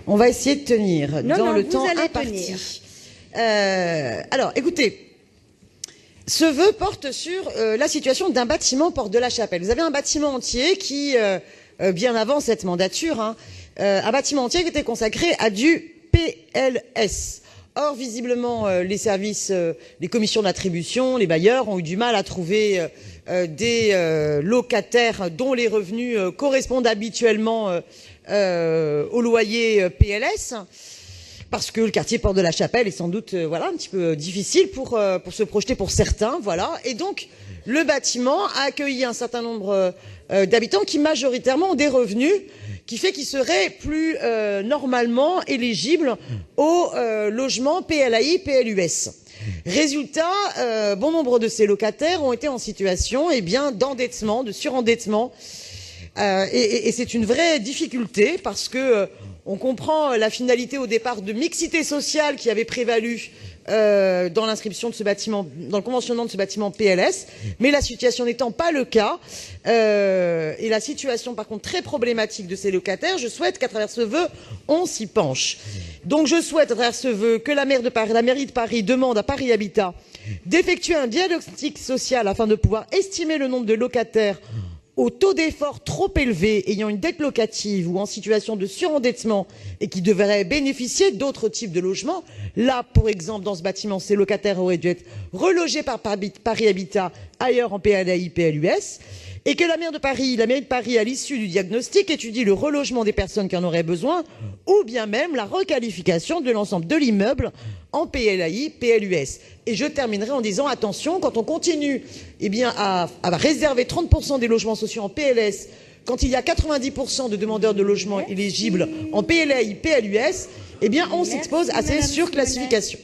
On va essayer de tenir Non, dans non, le vous temps allez imparti. tenir. Alors, écoutez, ce vœu porte sur la situation d'un bâtiment Porte de la Chapelle. Vous avez un bâtiment entier qui, bien avant cette mandature, un bâtiment entier qui était consacré à du PLS. Or, visiblement, les services, les commissions d'attribution, les bailleurs ont eu du mal à trouver des locataires dont les revenus correspondent habituellement au loyer PLS, parce que le quartier Porte de la Chapelle est sans doute voilà, un petit peu difficile pour se projeter pour certains. Voilà. Et donc, le bâtiment a accueilli un certain nombre d'habitants qui majoritairement ont des revenus qui fait qu'ils seraient plus normalement éligibles au logement PLAI, PLUS. Résultat, bon nombre de ces locataires ont été en situation d'endettement, de surendettement. Et c'est une vraie difficulté parce que on comprend la finalité au départ de mixité sociale qui avait prévalu dans l'inscription de ce bâtiment, dans le conventionnement de ce bâtiment PLS, mais la situation n'étant pas le cas, et la situation par contre très problématique de ces locataires, je souhaite qu'à travers ce vœu, on s'y penche. Donc je souhaite à travers ce vœu que la mairie de Paris demande à Paris Habitat d'effectuer un diagnostic social afin de pouvoir estimer le nombre de locataires au taux d'effort trop élevé, ayant une dette locative ou en situation de surendettement et qui devraient bénéficier d'autres types de logements. Là, pour exemple, dans ce bâtiment, ces locataires auraient dû être relogés par Paris Habitat ailleurs en PLAI, PLUS, et que la mairie de Paris, à l'issue du diagnostic, étudie le relogement des personnes qui en auraient besoin, ou bien même la requalification de l'ensemble de l'immeuble en PLAI, PLUS. Et je terminerai en disant, attention, quand on continue à réserver 30% des logements sociaux en PLS, quand il y a 90% de demandeurs de logements éligibles en PLAI, PLUS, on s'expose à ces surclassifications.